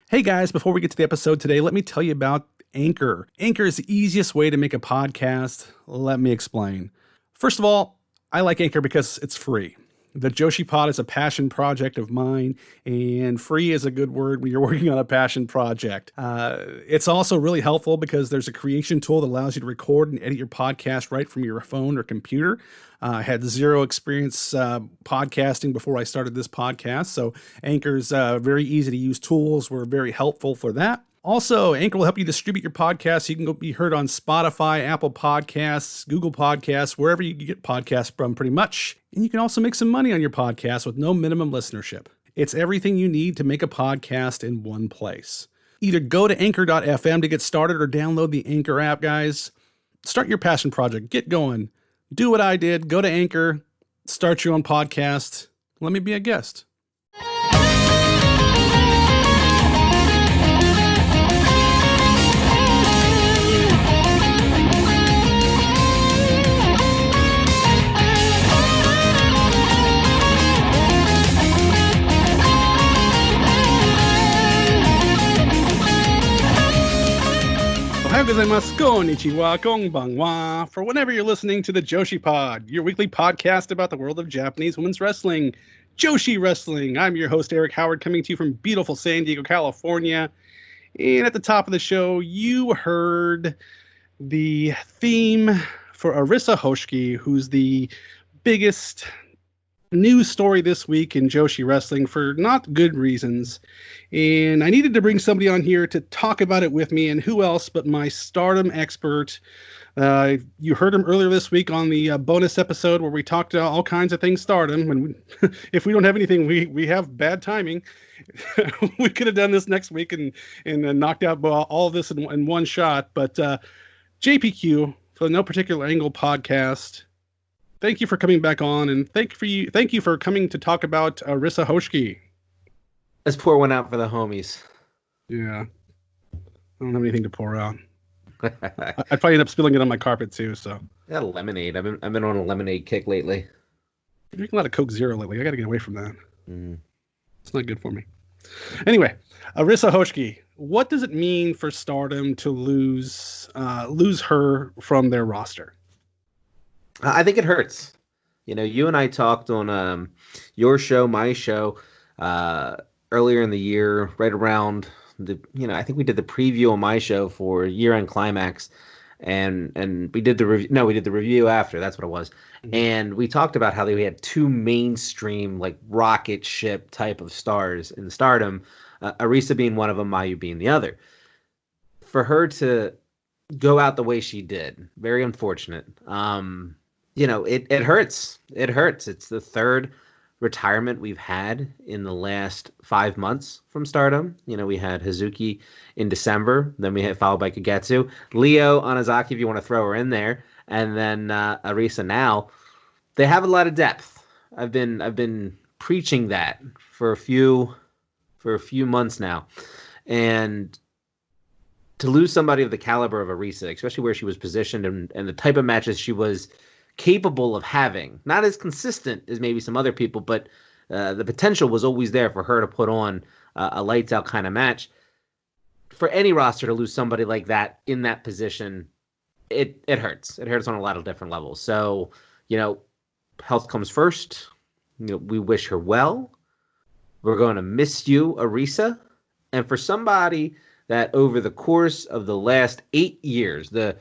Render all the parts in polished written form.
Hey guys, before we get to the episode today, let me tell you about Anchor. Anchor is the easiest way to make a podcast. Let me explain. First of all, I like Anchor because it's free. The Joshi Pod is a passion project of mine, and free is a good word when you're working on a passion project. It's also really helpful because there's a creation tool that allows you to record and edit your podcast right from your phone or computer. I had zero experience podcasting before I started this podcast, so Anchor's very easy to use tools were very helpful for that. Also, Anchor will help you distribute your podcast so you can go be heard on Spotify, Apple Podcasts, Google Podcasts, wherever you get podcasts from pretty much. And you can also make some money on your podcast with no minimum listenership. It's everything you need to make a podcast in one place. Either go to anchor.fm to get started or download the Anchor app, guys. Start your passion project. Get going. Do what I did. Go to Anchor. Start your own podcast. Let me be a guest. Ohayou gozaimasu, konnichiwa, konbanwa. For whenever you're listening to the Joshi Pod, your weekly podcast about the world of Japanese women's wrestling, Joshi Wrestling. I'm your host, Eric Howard, coming to you from beautiful San Diego, California. And at the top of the show, you heard the theme for Arisa Hoshiki, who's the biggest news story this week in Joshi Wrestling for not good reasons. And I needed to bring somebody on here to talk about it with me, and who else but my Stardom expert. You heard him earlier this week on the bonus episode where we talked all kinds of things Stardom. And if we don't have anything, we have bad timing. We could have done this next week and knocked out all of this in one shot. But JPQ, for the No Particular Angle podcast, thank you for coming back on, and thank you for coming to talk about Arisa Hoshiki. Let's pour one out for the homies. Yeah. I don't have anything to pour out. I'd probably end up spilling it on my carpet too, so. Yeah, lemonade. I've been on a lemonade kick lately. I'm drinking a lot of Coke Zero lately. I gotta get away from that. It's not good for me. Anyway, Arisa Hoshiki. What does it mean for Stardom to lose her from their roster? I think it hurts. You know, you and I talked on your show, my show, earlier in the year, right around I think we did the preview on my show for Year-End Climax, and we did the review. No, we did the review after. That's what it was. Mm-hmm. And we talked about how we had two mainstream, like rocket ship type of stars in Stardom, Arisa being one of them, Mayu being the other. For her to go out the way she did, very unfortunate. It hurts. It hurts. It's the third retirement we've had in the last 5 months from Stardom. We had Hazuki in December, then we had followed by Kagetsu, Leo Onozaki, if you want to throw her in there, and then Arisa now. They have a lot of depth. I've been preaching that for a few months now, and to lose somebody of the caliber of Arisa, especially where she was positioned and the type of matches she was capable of having, not as consistent as maybe some other people, but the potential was always there for her to put on a lights out kind of match. For any roster to lose somebody like that in that position, it hurts. It hurts on a lot of different levels. So, health comes first. We wish her well. We're going to miss you, Arisa. And for somebody that over the course of the last 8 years, the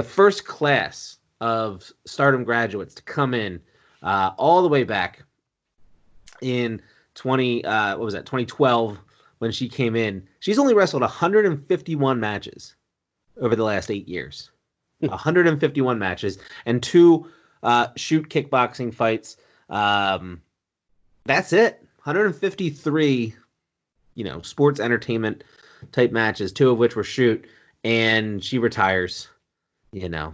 first class of Stardom graduates to come in all the way back in 2012 when she came in. She's only wrestled 151 matches over the last 8 years. 151 matches and 2 shoot kickboxing fights. That's it. 153, sports entertainment type matches, 2 of which were shoot, and she retires, a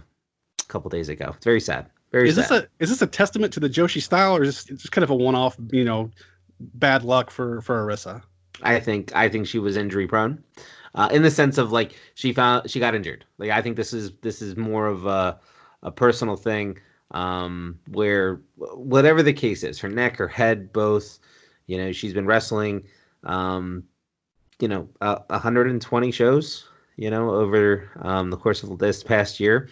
couple days ago. It's very sad. Very sad. Is this a testament to the Joshi style, or is this just kind of a one-off, bad luck for Arisa? I think she was injury prone, in the sense of she got injured. I think this is more of a personal thing, where whatever the case is, her neck, her head, both, she's been wrestling 120 shows, over the course of this past year.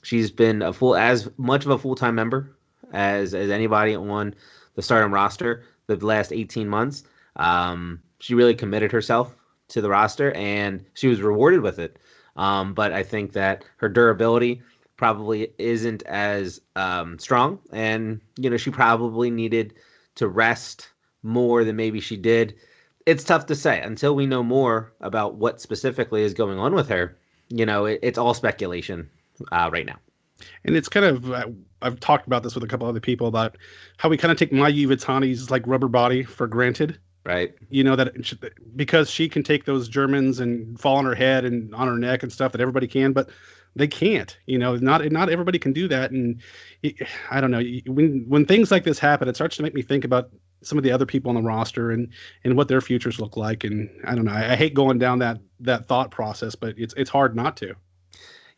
She's been as much of a full-time member as anybody on the Stardom roster the last 18 months. She really committed herself to the roster, and she was rewarded with it. But I think that her durability probably isn't as strong, and she probably needed to rest more than maybe she did. It's tough to say until we know more about what specifically is going on with her. It's all speculation right now. And it's kind of, I've talked about this with a couple other people about how we kind of take Mayu Iwatani's like rubber body for granted. Right. Because she can take those Germans and fall on her head and on her neck and stuff that everybody can, but they can't. Not everybody can do that. And I don't know, when things like this happen, it starts to make me think about some of the other people on the roster and what their futures look like. And I don't know, I hate going down that thought process, but it's hard not to.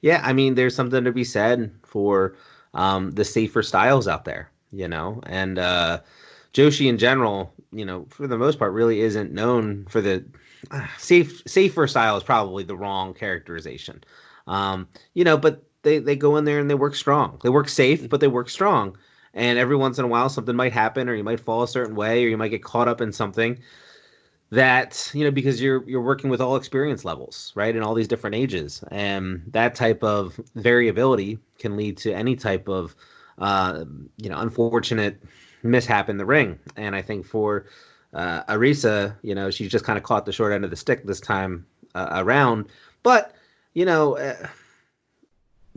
Yeah, I mean, there's something to be said for the safer styles out there, and Joshi in general, for the most part, really isn't known for the safer style is probably the wrong characterization. But they go in there and they work strong. They work safe, but they work strong. And every once in a while, something might happen, or you might fall a certain way, or you might get caught up in something that, because you're working with all experience levels, right? In all these different ages. And that type of variability can lead to any type of, unfortunate mishap in the ring. And I think for Arisa, she's just kind of caught the short end of the stick this time around. But,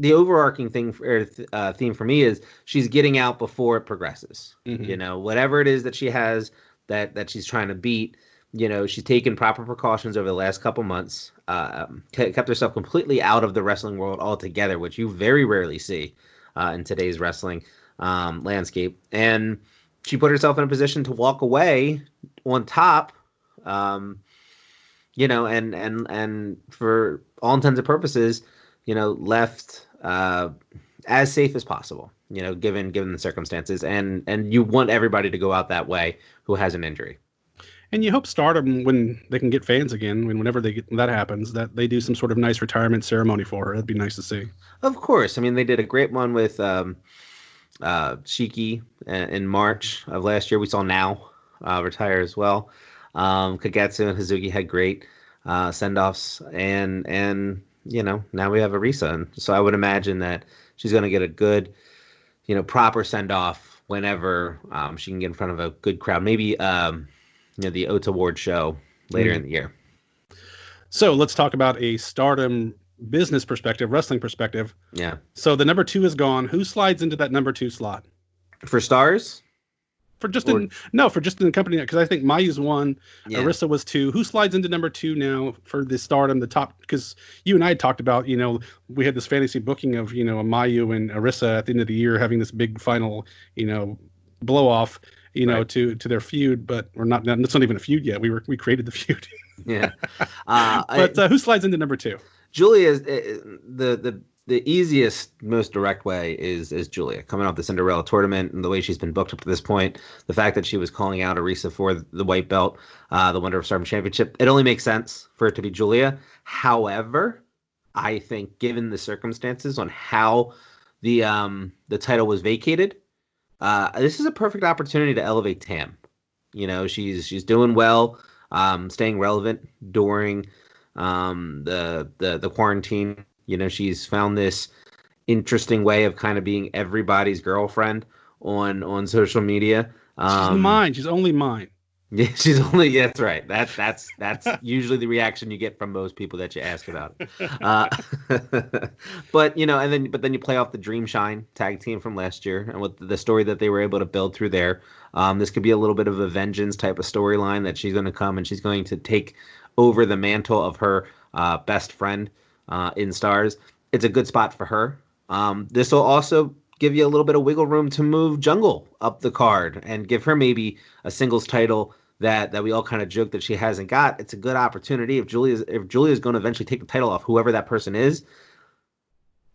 the overarching theme for me is she's getting out before it progresses. Mm-hmm. Whatever it is that she has that she's trying to beat, she's taken proper precautions over the last couple months, kept herself completely out of the wrestling world altogether, which you very rarely see in today's wrestling landscape. And she put herself in a position to walk away on top, and for all intents and purposes, left as safe as possible, given the circumstances. And you want everybody to go out that way who has an injury. And you hope Stardom, when they can get fans again, whenever that happens, that they do some sort of nice retirement ceremony for her. That'd be nice to see. Of course. I mean, they did a great one with Shiki in March of last year. We saw Now retire as well. Kagetsu and Hazuki had great send-offs, and now we have Arisa. And so I would imagine that she's going to get a good, proper send-off whenever she can get in front of a good crowd. Maybe the Ota Ward show later in the year. So let's talk about a Stardom business perspective, wrestling perspective. Yeah. So the number 2 is gone. Who slides into that number 2 slot? For stars? For just in the company, because I think Mayu's 1, yeah. Arisa was 2. Who slides into number 2 now for the Stardom, the top? Because you and I talked about, we had this fantasy booking of, Mayu and Arisa at the end of the year having this big final, blow off, right, to their feud, but we're not. It's not even a feud yet. We created the feud. Yeah. But who slides into number 2? Julia is the easiest, most direct way is Julia coming off the Cinderella tournament and the way she's been booked up to this point. The fact that she was calling out Arisa for the white belt, the Wonder of Stardom Championship, it only makes sense for it to be Julia. However, I think given the circumstances on how the title was vacated, this is a perfect opportunity to elevate Tam. She's doing well, staying relevant during the quarantine. She's found this interesting way of kind of being everybody's girlfriend on social media. She's mine. She's only mine. Yeah, that's right. That's usually the reaction you get from most people that you ask about it. But then you play off the Dream Shine tag team from last year and with the story that they were able to build through there. This could be a little bit of a vengeance type of storyline that she's going to come and she's going to take over the mantle of her best friend in Stars. It's a good spot for her. This will also give you a little bit of wiggle room to move Jungle up the card and give her maybe a singles title that we all kind of joke that she hasn't got. It's a good opportunity. If Julia's going to eventually take the title off whoever that person is,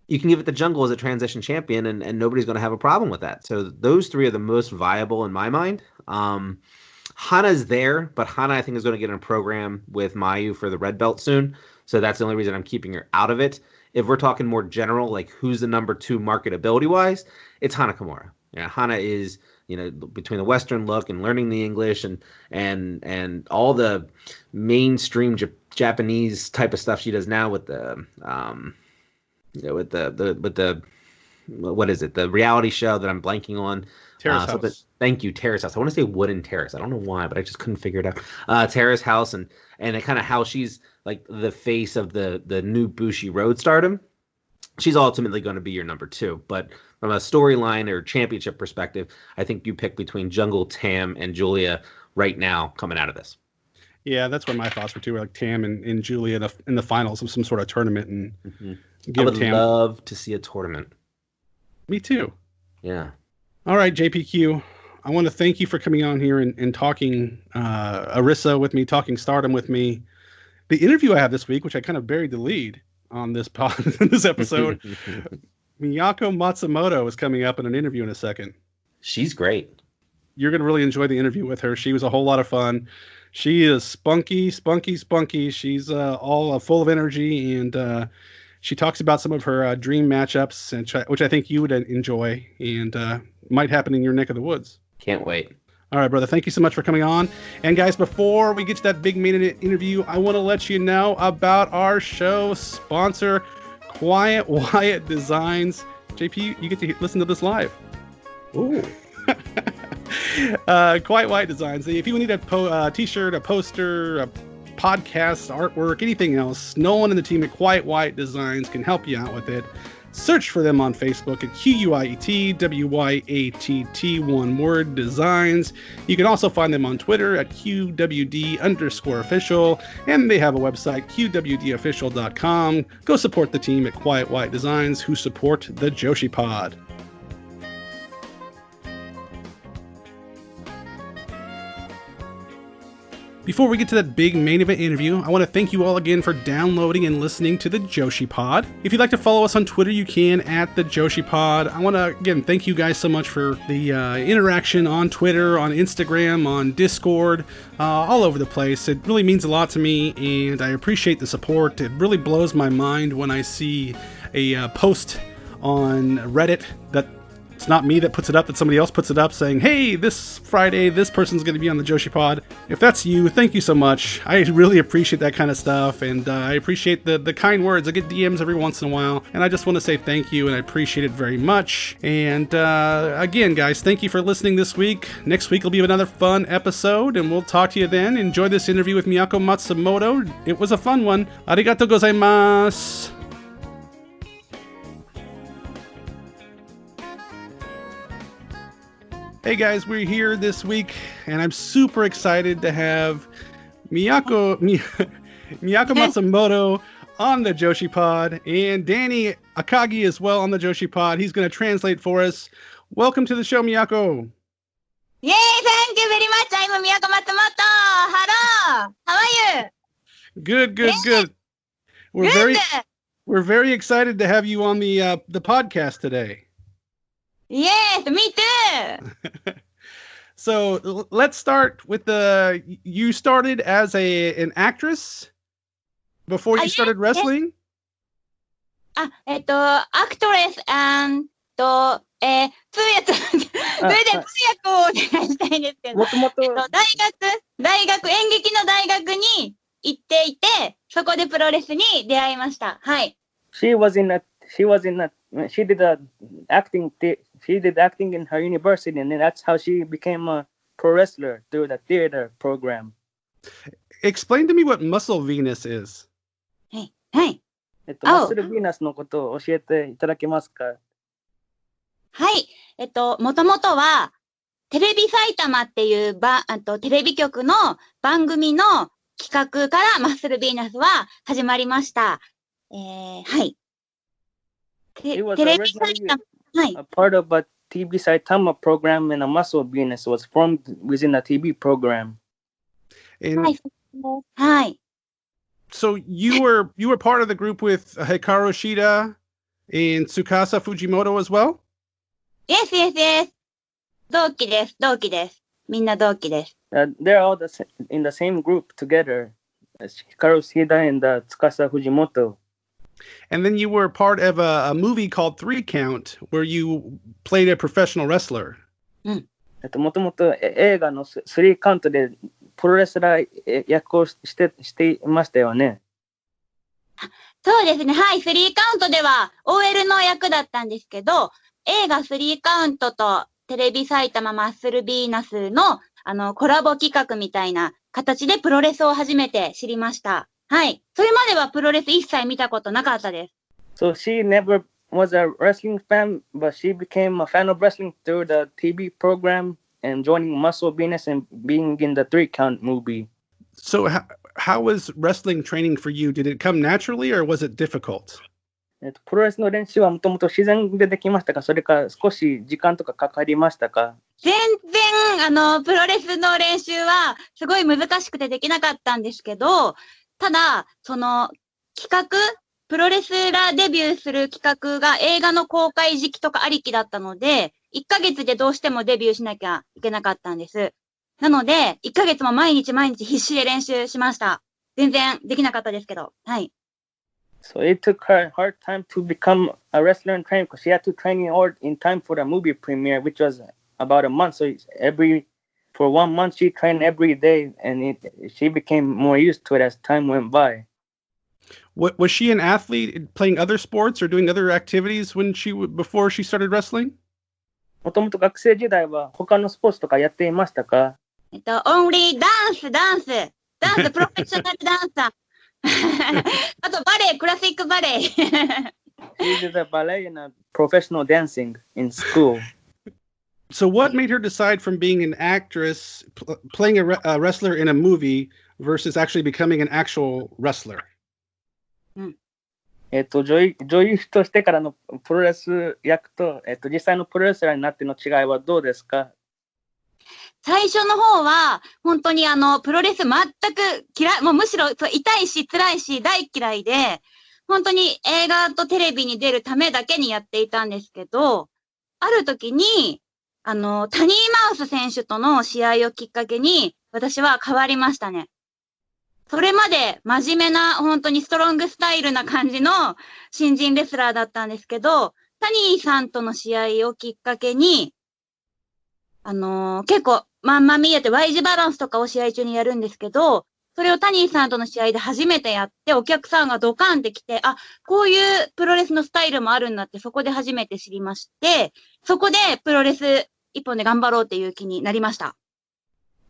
you can give it to Jungle as a transition champion, and nobody's going to have a problem with that. So those 3 are the most viable in my mind. Hana's there, but Hana I think is going to get in a program with Mayu for the red belt soon. So that's the only reason I'm keeping her out of it. If we're talking more general, like who's the number 2 marketability wise, it's Hana Kimura. Yeah, Hana is, between the Western look and learning the English and all the mainstream Japanese type of stuff she does now with the with the what is it? The reality show that I'm blanking on. Terrace House. Thank you, Terrace House. I want to say Wooden Terrace. I don't know why, but I just couldn't figure it out. Terrace House and kind of how she's like the face of the new Bushi Road Stardom. She's ultimately going to be your number 2. But from a storyline or championship perspective, I think you pick between Jungle, Tam, and Julia right now coming out of this. Yeah, that's what my thoughts were too. Like Tam and Julia in the finals of some sort of tournament. And I would love to see a tournament. Me too. Yeah. All right, JPQ. I want to thank you for coming on here and talking Arisa with me, talking Stardom with me. The interview I have this week, which I kind of buried the lead on this this episode, Miyako Matsumoto is coming up in an interview in a second. She's great. You're going to really enjoy the interview with her. She was a whole lot of fun. She is spunky. She's all full of energy, and she talks about some of her dream matchups, which I think you would enjoy, and might happen in your neck of the woods. Can't wait. All right, brother. Thank you so much for coming on. And guys, before we get to that big main interview, I want to let you know about our show sponsor, Quiet Wyatt Designs. JP, you get to listen to this live. Ooh. Quiet Wyatt Designs. If you need a t-shirt, a poster, a podcast, artwork, anything else, no one in the team at Quiet Wyatt Designs can help you out with it. Search for them on Facebook at QUIET one word Designs. You can also find them on Twitter at QWD_official, and they have a website, QWDofficial.com. Go support the team at Quiet Wyatt Designs, who support the Joshi Pod. Before we get to that big main event interview, I want to thank you all again for downloading and listening to the Joshi Pod. If you'd like to follow us on Twitter, you can at the Joshi Pod. I want to, again, thank you guys so much for the interaction on Twitter, on Instagram, on Discord, all over the place. It really means a lot to me, and I appreciate the support. It really blows my mind when I see a post on Reddit that it's not me that puts it up, that somebody else puts it up saying, hey, this Friday, this person's going to be on the Joshi Pod. If that's you, thank you so much. I really appreciate that kind of stuff, and I appreciate the kind words. I get DMs every once in a while, and I just want to say thank you, and I appreciate it very much. And again, guys, thank you for listening this week. Next week will be another fun episode, and we'll talk to you then. Enjoy this interview with Miyako Matsumoto. It was a fun one. Arigatou gozaimasu. Hey guys, we're here this week, and I'm super excited to have Miyako Matsumoto on the Joshi Pod, and Danny Akagi as well on the Joshi Pod. He's going to translate for us. Welcome to the show, Miyako. Yay, thank you very much. I'm Miyako Matsumoto. Hello. How are you? Good. We're very excited to have you on the podcast today. Yes, me too. So let's start with you started as an actress before you started wrestling? Actress and 通訳それで通訳をお願いしたいんですけど、大学演劇の大学に行っていて、そこでプロレスに出会いました。はい。She did acting in her university, and that's how she became a pro wrestler through the theater program. Explain to me what Muscle Venus is. はい。マッスルヴィーナスのことを教えていただけますか？はい。もともとは、テレビ埼玉っていうテレビ局の番組の企画からマッスルヴィーナスは始まりました。はい。テレビ埼玉。A part of a TV Saitama program, and a Muscle Venus was formed within a TV program. Hi. So you were part of the group with Hikaru Shida and Tsukasa Fujimoto as well? Yes. 同期です。みんな同期です。They're all in the same group together. Hikaru Shida and Tsukasa Fujimoto. And then you were part of a movie called 3 Count where you played a professional wrestler. もともと映画の3カウントでプロレスラー役をしていましたよね。そうですね。はい。3カウントでは OL の役だったんですけど、映画3カウントとテレビ埼玉マッスルビーナスのコラボ企画みたいな形でプロレスを初めて知りました。はい。それまではプロレス一切見たことなかったです。So she never was a wrestling fan, but she became a fan of wrestling through the TV program and joining Muscle Venus and being in the 3 Count movie. So how was wrestling training for you? Did it come naturally or was it difficult? プロレスの練習はもともと自然でできましたか、それか少し時間とかかかりましたか？全然、プロレスの練習はすごい難しくてできなかったんですけど、ただ、その企画、プロレスラーデビューする企画が映画の公開時期とかありきだったので、1ヶ月でどうしてもデビューしなきゃいけなかったんです。なので、1ヶ月も毎日必死で練習しました。全然できなかったですけど。はい。So it took her hard time to become a wrestler and train because she had to train in time for the movie premiere, which was about a month. So for 1 month, she trained every day and she became more used to it as time went by. Was she an athlete playing other sports or doing other activities before she started wrestling? もともと学生時代は他のスポーツとかやっていましたか？only ダンス、プロフェッショナルダンサー。あとバレエ、クラシックバレエ。She did a ballet and a professional dancing in school. So what made her decide from being an actress, playing a wrestler in a movie versus actually becoming an actual wrestler? 女優としてからのプロレス役と、実際のプロレスラーになっての違いはどうですか？最初の方は、本当にプロレス全く嫌い、もうむしろ痛いし辛いし大嫌いで、本当に映画とテレビに出るためだけにやっていたんですけど、ある時に、タニーマウス選手との試合をきっかけに、私は変わりましたね。それまで真面目な、本当にストロングスタイルな感じの新人レスラーだったんですけど、タニーさんとの試合をきっかけに、結構、まんま見えて Y 字バランスとかを試合中にやるんですけど、それをタニーさんとの試合で初めてやって、お客さんがドカンってきて、あ、こういうプロレスのスタイルもあるんだって、そこで初めて知りまして、そこでプロレス一本で頑張ろうっていう気になりました。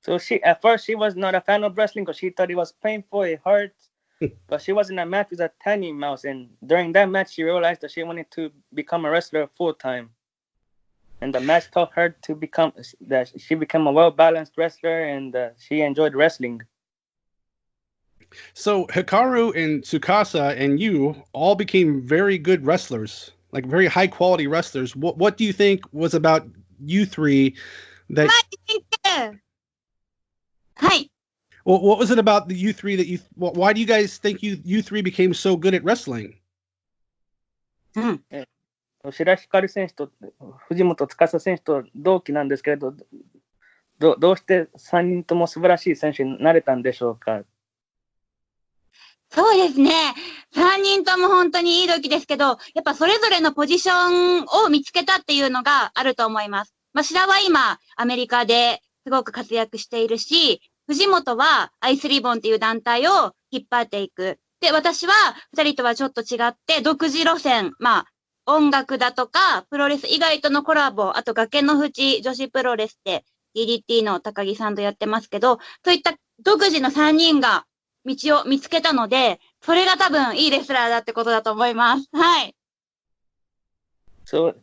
So at first she was not a fan of wrestling because she thought it was painful, it hurt. But she was in a match with a tiny mouse, and during that match she realized that she wanted to become a wrestler full time. And the match taught her that she became a well-balanced wrestler, and she enjoyed wrestling. So Hikaru and Tsukasa and you all became very good wrestlers, like very high-quality wrestlers. What do you think was about you three that? はい。Well, what was it about the you three that why do you guys think you three became so good at wrestling? 白光選手と藤本司選手と同期なんですけれど、どうして3人とも素晴らしい選手になれたんでしょうか？そうですね。3人とも本当にいい時ですけど、やっぱそれぞれのポジションを見つけたっていうのがあると思います。白は今、アメリカですごく活躍しているし、藤本はアイスリボンっていう団体を引っ張っていく。で、私は2人とはちょっと違って独自路線、音楽だとか、プロレス以外とのコラボ、あと崖の淵女子プロレスで DDT の高木さんとやってますけど、そういった独自の3人が道を見つけたので、それが多分いいレスラーだってことだと思います。はい。So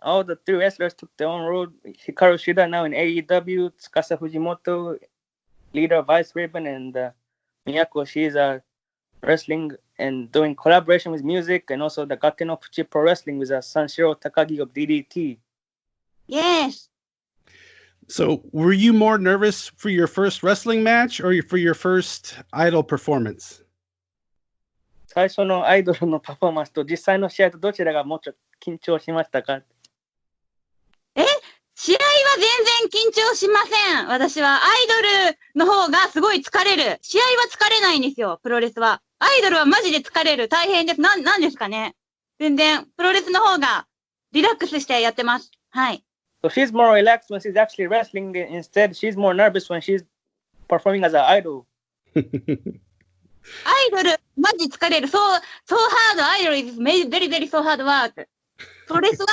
all the 3 wrestlers took their own road. Hikaru Shida now in AEW, Tsukasa Fujimoto, leader of Ice Ribbon, and Miyako, she's wrestling and doing collaboration with music, and also the Gakenofuchi Pro Wrestling with Sanshiro Takagi of DDT. Yes. So were you more nervous for your first wrestling match or for your first idol performance? 最初のアイドルのパフォーマンスと実際の試合とどちらがもうちょっと緊張しましたか？試試合は全然緊張しません。私は。アイドルの方がすごい疲れる。試合は疲れないんですよ、プロレスは。アイドルはマジで疲れる。大変です。なんですかね。全然、プロレスの方がリラックスしてやってます。はい。So she's more relaxed when she's actually wrestling. Instead, she's more nervous when she's performing as an idol. アイドル、マジ疲れる。So hard. アイドル is very, very so hard work. プロレス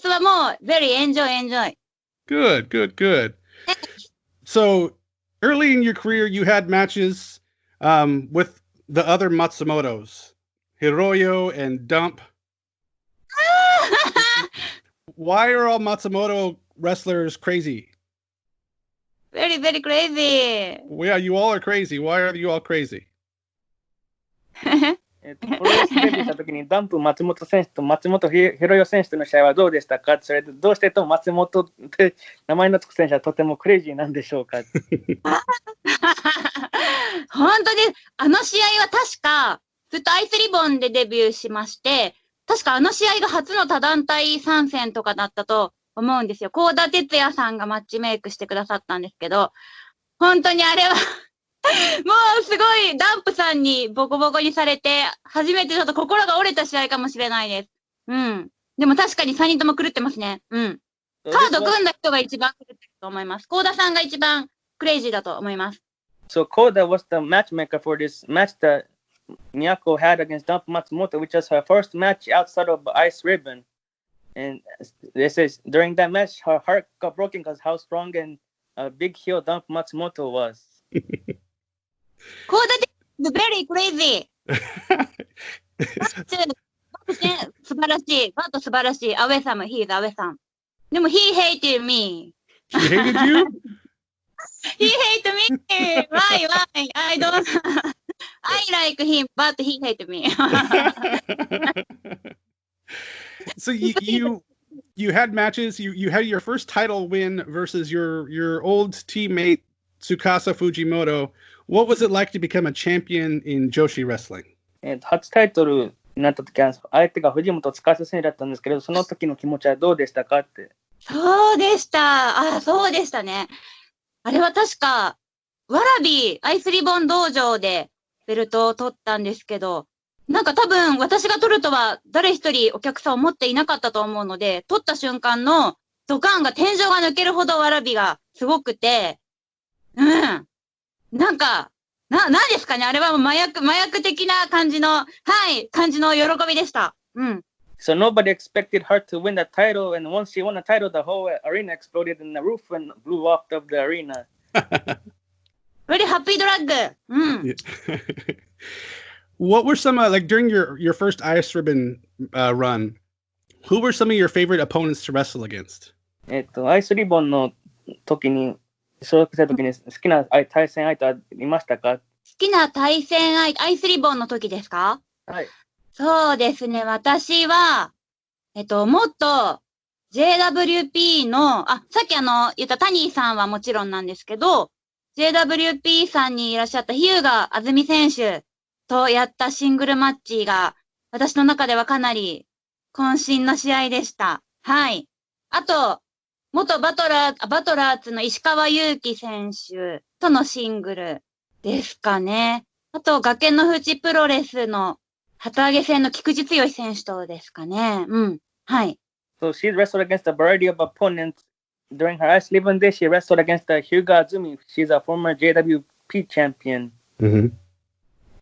はもう、very enjoy. Good. So early in your career, you had matches with the other Matsumotos, Hiroyo and Dump. Why are all Matsumoto wrestlers crazy? very, very crazy. Yeah, you all are crazy. Why are you all crazy? プロレスデビューした時にダンプ松本選手と松本ひろよ選手との試合はどうでしたか？それでどうしてと松本って名前のつく選手はとてもクレイジーなんでしょうか？本当に、あの試合は確か、ずっとアイスリボンでデビューしまして、確かあの試合が初の多団体参戦とかだったと思うんですよ。幸田哲也さんがマッチメイクしてくださったんですけど、本当にあれは、もうすごいダンプさんにボコボコにされて、初めてちょっと心が折れた試合かもしれないです。うん。でも確かに3人とも狂ってますね。うん。カード組んだ人が一番狂ってると思います。幸田さんが一番クレイジーだと思います。So Koda was the matchmaker for this match that Miyako had against Dump Matsumoto, which was her first match outside of Ice Ribbon. And they says during that match, her heart got broken because how strong and big heel Dump Matsumoto was. Koda is very crazy. 素晴らしい。バット素晴らしい。アウェサム、he is アウェサム。でも he hated me. He hated you? He hated me. Why? I don't. I like him, but he hated me. So you had matches. You had your first title win versus your old teammate Tsukasa Fujimoto. What was it like to become a champion in Joshi wrestling? 初タイトルになった時は相手が藤本司選手だったんですけど、その時の気持ちはどうでしたかって。そうでした。そうでしたね。あれは確か、わらびアイスリボン道場でベルトを取ったんですけど、なんか多分私が取るとは誰一人お客さんを持っていなかったと思うので、取った瞬間のドカンが天井が抜けるほどわらびがすごくて、なんか、なんですかね、あれは麻薬的な感じの喜びでした。So nobody expected her to win the title, and once she won the title, the whole arena exploded and the roof blew off of the arena. Very happy drug. What were some like during your first Ice Ribbon run? Who were some of your favorite opponents to wrestle against? アイスリボンの時に所属した時に好きな対戦相手はいましたか？好きな対戦相手、アイスリボンの時ですか？はい。そうですね。私は、元 JWP の、さっき言ったタニーさんはもちろんなんですけど、JWP さんにいらっしゃった日向あずみ選手とやったシングルマッチが、私の中ではかなり渾身の試合でした。はい。あと、元バトラーズの石川祐希選手とのシングルですかね。あと、崖の淵プロレスの旗揚げ戦の菊池剛選手とですかね。はい。So she wrestled against a variety of opponents. During her Ice Ribbon day, she wrestled against Hyuga Azumi. She's a former JWP champion. Mm-hmm.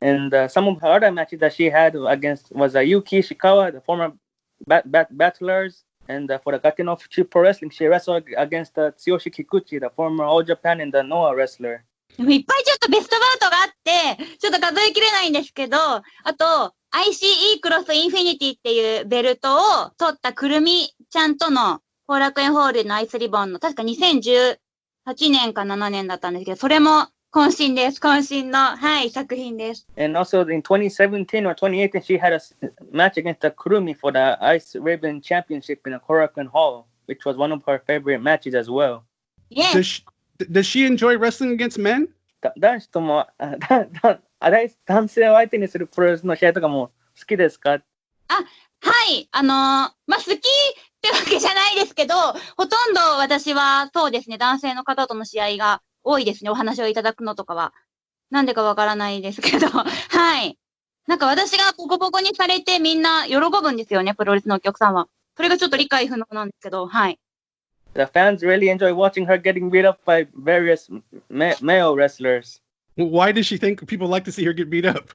And some of her other matches that she had against was Yuki Ishikawa, the former battlers. And for the Gake no Fuchi Pro Wrestling, she wrestled against Tsuyoshi Kikuchi, the former All Japan and the Noah wrestler. でもいっぱいちょっとベストバウトがあって、ちょっと数えきれないんですけど、あと、ICE クロスインフィニティっていうベルトを取ったくるみちゃんとの後楽園ホールのアイスリボンの、確か2018年か7年だったんですけど、それも渾身です。渾身の、作品です。And also in 2017 or 2018, she had a match against the Kurumi for the Ice Ribbon Championship in the Korakuen Hall, which was one of her favorite matches as well. Yes. Does she enjoy wrestling against men? 男子とも男性を相手にするプロレスの試合とかも好きですか？はい。好きってってわけじゃないですけど、ほとんど私はそうですね、男性の方との試合が多いですね、お話をいただくのとかは。なんでかわからないですけど、はい。なんか私がボコボコにされてみんな喜ぶんですよね、プロレスのお客さんは。それがちょっと理解不能なんですけど、はい。The fans really enjoy watching her getting beat up by various male wrestlers. Why does she think people like to see her get beat up?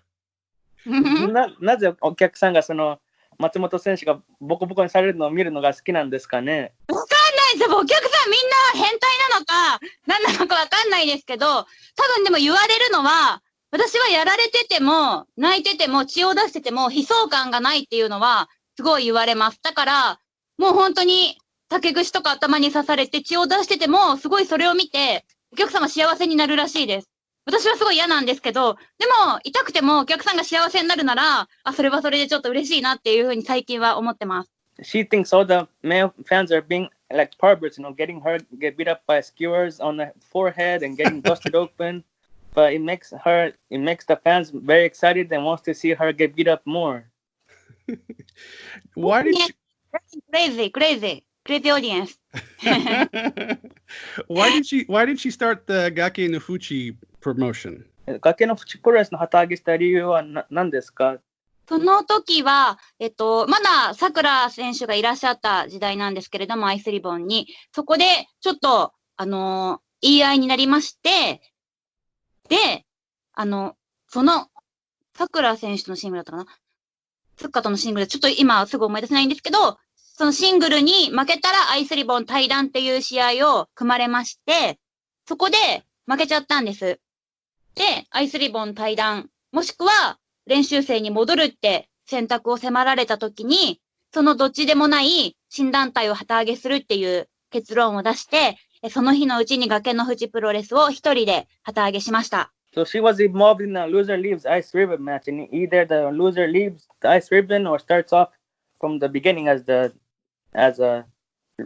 なぜお客さんがその松本選手がボコボコにされるのを見るのが好きなんですかね。わかんないですよ。お客さんみんな変態なのか、何なのかわかんないですけど、多分でも言われるのは、私はやられてても、泣いてても、血を出してても、悲壮感がないっていうのは、すごい言われます。だから、もう本当に、竹串とか頭に刺されて血を出してても、すごいそれを見て、お客様幸せになるらしいです。私はすごい嫌なんですけど、でも、痛くてもお客さんが幸せになるなら、それはそれでちょっと嬉しいなっていうふうに最近は思ってます。She thinks all the male fans are being like perverts, getting her get beat up by skewers on the forehead and getting busted open. But it makes the fans very excited and wants to see her get beat up more. Why did she... Crazy audience. Why did she start the Gake no Fuchi promotion? 崖の淵プロレスの旗揚げした理由は何ですか？その時は、まだ桜選手がいらっしゃった時代なんですけれども、アイスリボンに、そこでちょっと、言い合いになりまして、で、その、桜選手のシングルだったかな？スッカとのシングル、ちょっと今すぐ思い出せないんですけど、そのシングルに負けたらアイスリボン対談っていう試合を組まれまして、そこで負けちゃったんです。で、アイスリボン対談、もしくは練習生に戻るって選択を迫られた時に、そのどっちでもない新団体を旗揚げするっていう結論を出して、その日のうちに崖の淵プロレスを一人で旗揚げしました。So she was involved in a loser leaves ice ribbon match, and either the loser leaves the ice ribbon or starts off from the beginning as a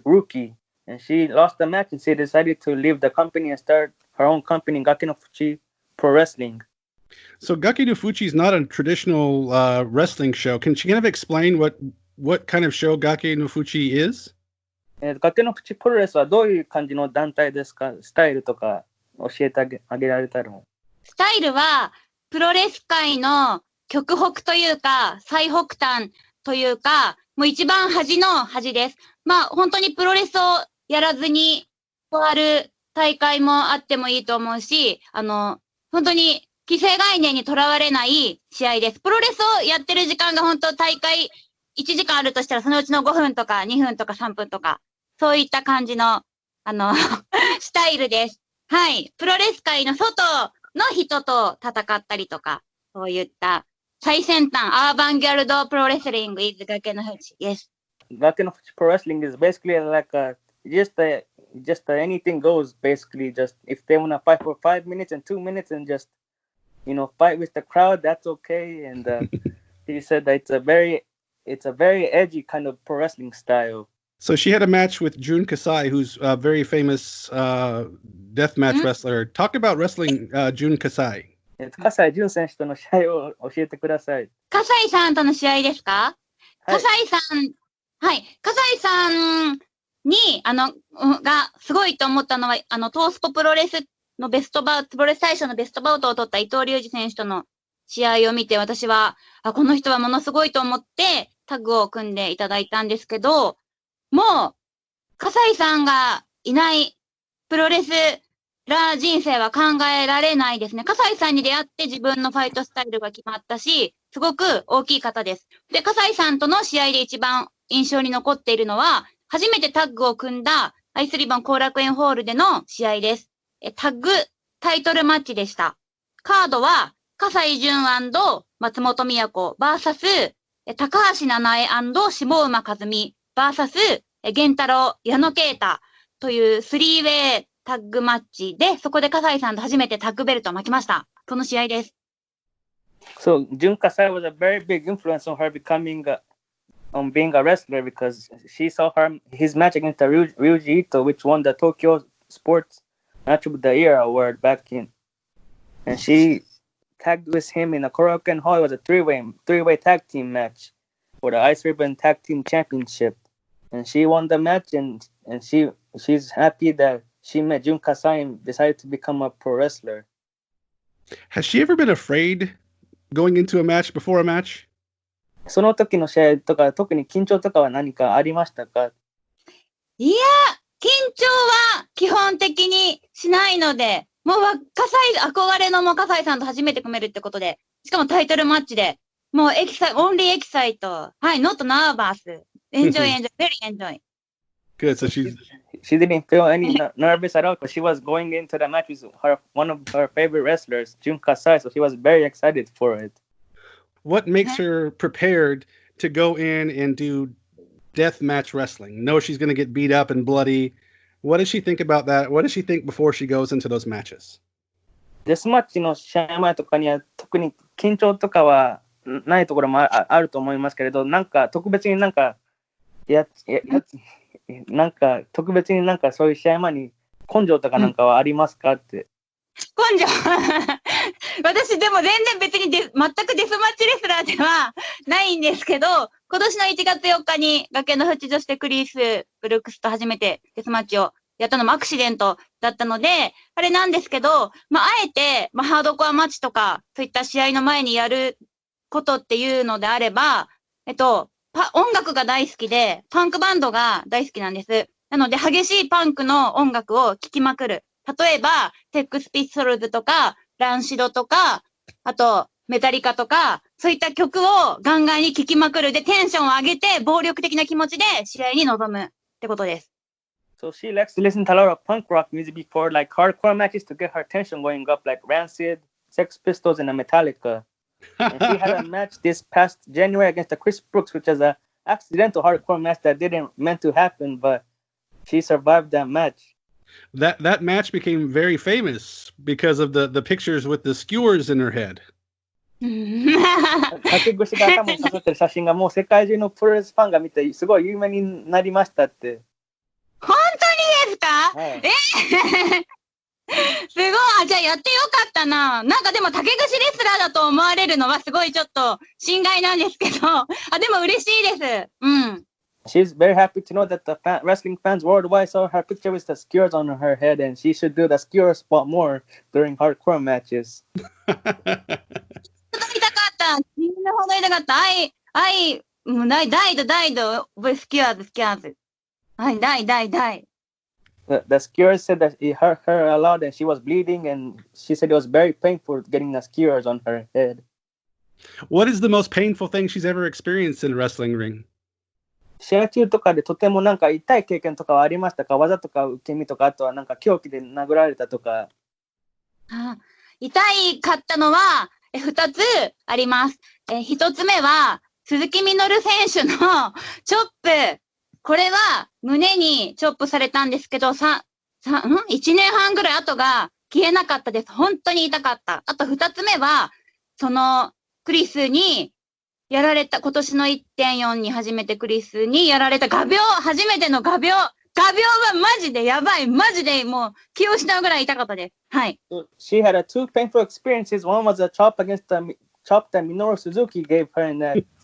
rookie. And she lost the match, and she decided to leave the company and start her own company, Gake no Fuchi Pro Wrestling. So Gake no Fuchi is not a traditional wrestling show. Can she kind of explain what kind of show Gake no Fuchi is? 崖の淵プロレスはどういう感じの団体ですか？スタイルとか教えてあげられたら。スタイルは、プロレス界の極北というか、最北端というか、もう一番端の端です。まあ、本当にプロレスをやらずに終わる大会もあってもいいと思うし、本当に既成概念にとらわれない試合です。プロレスをやってる時間が本当大会1時間あるとしたら、そのうちの5分とか2分とか3分とか、そういった感じの、スタイルです。はい。プロレス界の外の人と戦ったりとか、そういった最先端、アーバンギャルドプロレスリング is 崖の淵。Yes. 崖の淵 Pro Wrestling is basically like just anything goes, basically. Just if they want to fight for 5 minutes and 2 minutes and just, fight with the crowd, that's okay. And he said that it's a very edgy kind of pro wrestling style. So she had a match with Jun Kasai, who's a very famous deathmatch wrestler. Talk about wrestling Jun Kasai. 葛西潤選手との試合を教えてください。葛西さんとの試合ですか？葛西さん、はい。葛西さんに、がすごいと思ったのは、トースポプロレスのベストバウト、プロレス大賞のベストバウトを取った伊藤隆二選手との試合を見て、私は、この人はものすごいと思ってタッグを組んでいただいたんですけど、もう、葛西さんがいないプロレスラー人生は考えられないですね。葛西さんに出会って自分のファイトスタイルが決まったし、すごく大きい方です。で、葛西さんとの試合で一番印象に残っているのは、初めてタッグを組んだアイスリボン後楽園ホールでの試合です。タッグタイトルマッチでした。カードは、葛西潤&松本都 VS 高橋七重&下馬和美 VS 源太郎矢野啓太というスリーウェイタッグマッチで、そこで葛西さんと初めてタッグベルトを巻きました。その試合です。So, Jun Kasai was a very big influence on her on being a wrestler because she saw his match against Ryuji Ito, which won the Tokyo Sports Match of the Year award back in. And she tagged with him in a Korakuen Hall. It was a three-way tag team match for the Ice Ribbon Tag Team Championship. and she won the match, and she's happy that she met Jun Kasai and decided to become a pro wrestler. Has she ever been afraid going into a match before a match? その時の試合とか特に緊張とかは何かありましたか？いや、緊張は基本的にしないので、もう憧れのもう葛西さんと初めて組めるってことで、しかもタイトルマッチで、もうonly excite. はい、not nervous. Enjoy, very enjoy. Good. So she didn't feel any nervous at all because she was going into the match with one of her favorite wrestlers, Jun Kasai, so she was very excited for it. What makes her prepared to go in and do death match wrestling? Know she's going to get beat up and bloody. What does she think about that? What does she think before she goes into those matches? デスマッチの試合前とかには特に緊張とかはないところもあると思いますけれど、なんか特別になんか特別になんかそういう試合前に根性とかなんかはありますかって。根性私でも全然別に全くデスマッチレスラーではないんですけど、今年の1月4日に崖の淵女子でクリス・ブルックスと初めてデスマッチをやったのもアクシデントだったので、あれなんですけど、あえて、ハードコアマッチとか、そういった試合の前にやることっていうのであれば、音楽が大好きで、パンクバンドが大好きなんです。なので、激しいパンクの音楽を聴きまくる。例えば、セックスピストルズとか、ランシドとか、あと、メタリカとか、そういった曲をガンガンに聴きまくる。で、テンションを上げて、暴力的な気持ちで試合に臨むってことです。So she likes to listen to a lot of punk rock music before like hardcore matches to get her tension going up, like Rancid, Sex Pistols, and Metallica. And she had a match this past January against the Chris Brookes, which is an accidental hardcore match that didn't meant to happen, but she survived that match. That match became very famous because of the pictures with the skewers in her head. 竹串が頭に刺さってる写真がもう世界中のプロレスファンが見てすごい有名になりましたって。本当にですか？はい、すごい。じゃあやってよかったな。なんかでも竹串レスラーだと思われるのはすごいちょっと心外なんですけど、でも嬉しいです。うん。She's very happy to know that the wrestling fans worldwide saw her picture with the skewers on her head, and she should do the skewer spot more during hardcore matches. 痛かった。死ぬほど痛かった。もうdied with skewers. I died. The skewers said that it hurt her a lot and she was bleeding, and she said it was very painful getting the skewers on her head. What is the most painful thing she's ever experienced in a wrestling ring? 試合中とかでとてもなんか痛い経験とかはありましたか？技とか受け身とか、あとはなんか凶器で殴られたとか。痛いかったのは2つあります。1つ目は鈴木みのる選手のチョップ。これは胸にチョップされたんですけど、1年半ぐらい後が消えなかったです。本当に痛かった。あと2つ目は、そのクリスにやられた、今年の 1.4 に初めてクリスにやられた初めての画鋲はマジでやばい。マジでもう気を失うぐらい痛かったです。はい。She had two painful experiences. One was a chop against the chop that Minoru Suzuki gave her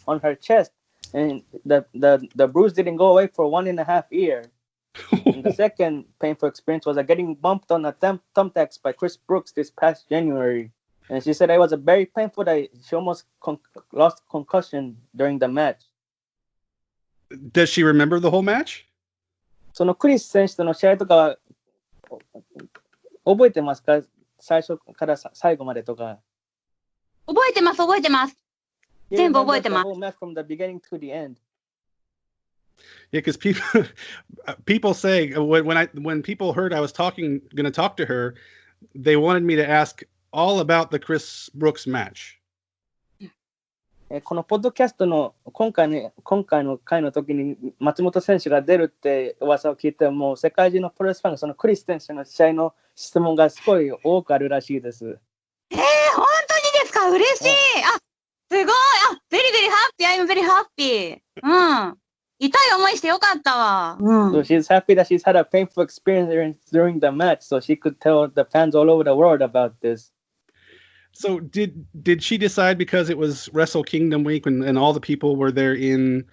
on her chest. And the bruise didn't go away for 1.5 years. And the second painful experience was getting bumped on a thumbtacks by Chris Brookes this past January. And she said it was a very painful that she almost lost concussion during the match. Does she remember the whole match? そのクリス選手との試合とかは覚えてますか？最初から最後までとか。覚えてます。全部覚えてます。From the beginning to the end. Yeah, because people say when people heard I was going to talk to her, they wanted me to ask all about the Chris Brookes match. このポッドキャストの今回の回の時に松本選手が出るって噂を聞いて、もう世界中のプロレスファンがそのクリス選手の試合の質問がすごい多くあるらしいです。本当にですか？嬉しい。すごい。very happy. I'm very happy. 痛い思いしてよかったわ。So she's happy that she's had a painful experience during the match, so she could tell the fans all over the world about this. So did she decide because it was Wrestle Kingdom week and all the people were there in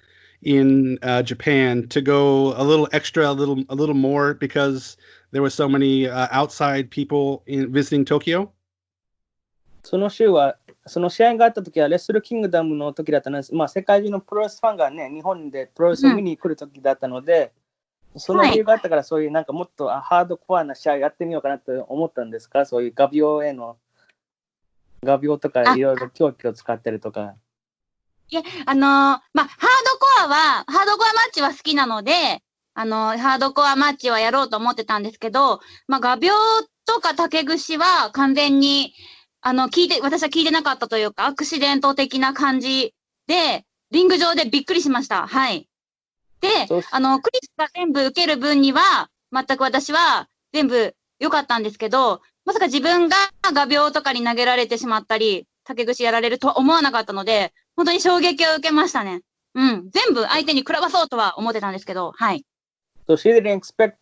in Japan to go a little extra, a little more because there were so many outside people visiting Tokyo? その週は、その試合があった時はレッスルキングダムの時だったので、まあ、世界中のプロレスファンがね、日本でプロレスを見に来る時だったので、その理由があったから、そういうなんかもっとハードコアな試合やってみようかなと思ったんですか？そういう画鋲とかいろいろ凶器を使ってるとか。いや、ハードコアマッチは好きなので、ハードコアマッチはやろうと思ってたんですけど、まあ、画鋲とか竹串は完全に、私は聞いてなかったというか、アクシデント的な感じで、リング上でびっくりしました。はい。で、クリスが全部受ける分には、全く私は全部良かったんですけど、まさか自分が画鋲とかに投げられてしまったり、竹串やられるとは思わなかったので、本当に衝撃を受けましたね。うん。全部相手に食らわそうとは思ってたんですけど、はい。So she didn't expect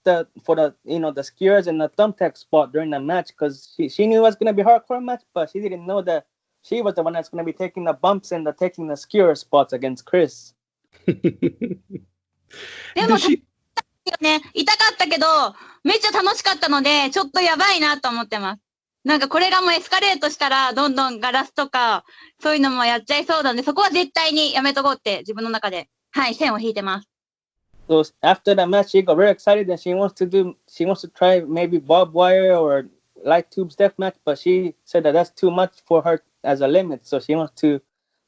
for the skewers and the thumbtack spot during the match because she knew it was going to be a hardcore match, but she didn't know that she was the one that's going to be taking the bumps and taking the skewer spots against Chris. でも、ね、痛かったけど、めっちゃ楽しかったので、ちょっとやばいなと思ってます。なんかこれがもうエスカレートしたら、どんどんガラスとか、そういうのもやっちゃいそうなので、そこは絶対にやめとこうって自分の中で、はい、線を引いてます。So after the match, she got very excited and she wants to try maybe barbed wire or light tubes death match, but she said that that's too much for her as a limit. So she wants to